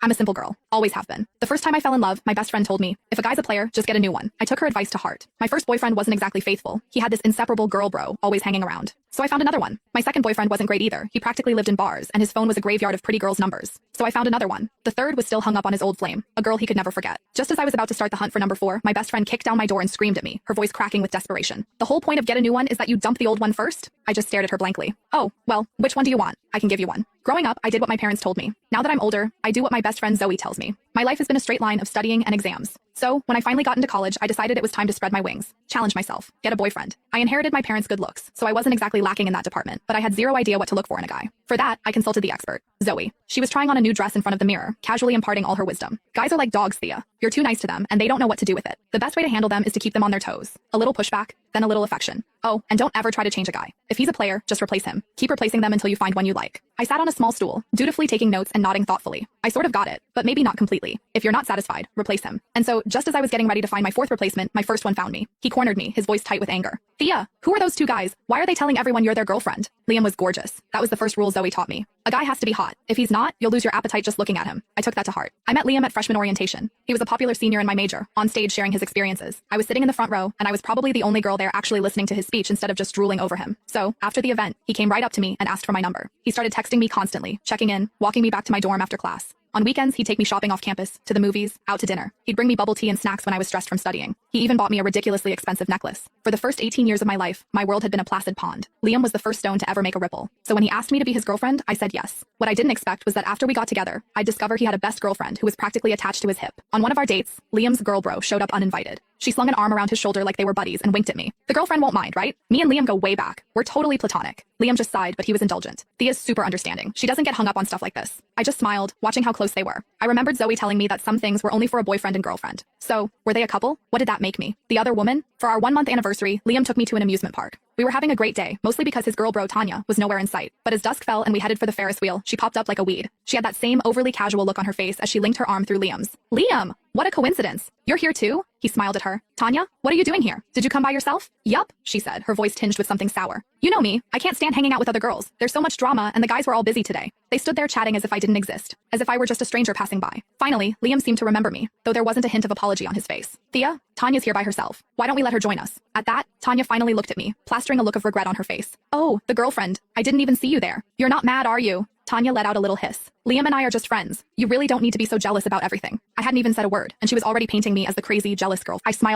I'm a simple girl. Always have been. The first time I fell in love, my best friend told me, if a guy's a player, just get a new one. I took her advice to heart. My first boyfriend wasn't exactly faithful. He had this inseparable girl bro always hanging around. So I found another one. My second boyfriend wasn't great either. He practically lived in bars, and his phone was a graveyard of pretty girls' numbers. So I found another one. The third was still hung up on his old flame, a girl he could never forget. Just as I was about to start the hunt for number 4, my best friend kicked down my door and screamed at me, her voice cracking with desperation. The whole point of get a new one is that you dump the old one first? I just stared at her blankly. Oh, well, which one do you want? I can give you one. Growing up, I did what my parents told me. Now that I'm older, I do what my best friend Zoe tells me. My life has been a straight line of studying and exams. So, when I finally got into college, I decided it was time to spread my wings, challenge myself, get a boyfriend. I inherited my parents' good looks, so I wasn't exactly lacking in that department, but I had zero idea what to look for in a guy. For that, I consulted the expert, Zoe. She was trying on a new dress in front of the mirror, casually imparting all her wisdom. Guys are like dogs, Thea. You're too nice to them, and they don't know what to do with it. The best way to handle them is to keep them on their toes. A little pushback, then a little affection. Oh, and don't ever try to change a guy. If he's a player, just replace him. Keep replacing them until you find one you like. I sat on a small stool, dutifully taking notes and nodding thoughtfully. I sort of got it, but maybe not completely. If you're not satisfied, replace him. And so, just as I was getting ready to find my fourth replacement, my first one found me. He cornered me, his voice tight with anger. Thea, who are those two guys? Why are they telling everyone you're their girlfriend? Liam was gorgeous. That was the first rule Zoe taught me. A guy has to be hot. If he's not, you'll lose your appetite just looking at him. I took that to heart. I met Liam at freshman orientation. He was a popular senior in my major, on stage sharing his experiences. I was sitting in the front row, and I was probably the only girl there actually listening to his speech instead of just drooling over him. So, after the event, he came right up to me and asked for my number. He started texting me constantly, checking in, walking me back to my dorm after class. On weekends, he'd take me shopping off campus, to the movies, out to dinner. He'd bring me bubble tea and snacks when I was stressed from studying. He even bought me a ridiculously expensive necklace. For the first 18 years of my life, my world had been a placid pond. Liam was the first stone to ever make a ripple. So when he asked me to be his girlfriend, I said yes. What I didn't expect was that after we got together, I'd discover he had a best girlfriend who was practically attached to his hip. On one of our dates, Liam's girl bro showed up uninvited. She slung an arm around his shoulder like they were buddies and winked at me. The girlfriend won't mind, right? Me and Liam go way back. We're totally platonic. Liam just sighed, but he was indulgent. Thea's super understanding. She doesn't get hung up on stuff like this. I just smiled, watching how close they were. I remembered Zoe telling me that some things were only for a boyfriend and girlfriend. So, were they a couple? What did that make me? The other woman? For our 1-month anniversary, Liam took me to an amusement park. We were having a great day, mostly because his girl bro Tanya was nowhere in sight. But as dusk fell and we headed for the Ferris wheel, she popped up like a weed. She had that same overly casual look on her face as she linked her arm through Liam's. Liam! What a coincidence. You're here too? He smiled at her. Tanya, what are you doing here? Did you come by yourself? Yup, she said, her voice tinged with something sour. You know me. I can't stand hanging out with other girls. There's so much drama, and the guys were all busy today. They stood there chatting as if I didn't exist, as if I were just a stranger passing by. Finally, Liam seemed to remember me, though there wasn't a hint of apology on his face. Thea, Tanya's here by herself. Why don't we let her join us? At that, Tanya finally looked at me, plastering a look of regret on her face. Oh, the girlfriend. I didn't even see you there. You're not mad, are you? Tanya let out a little hiss. Liam and I are just friends. You really don't need to be so jealous about everything. I hadn't even said a word, and she was already painting me as the crazy, jealous girl. I smiled.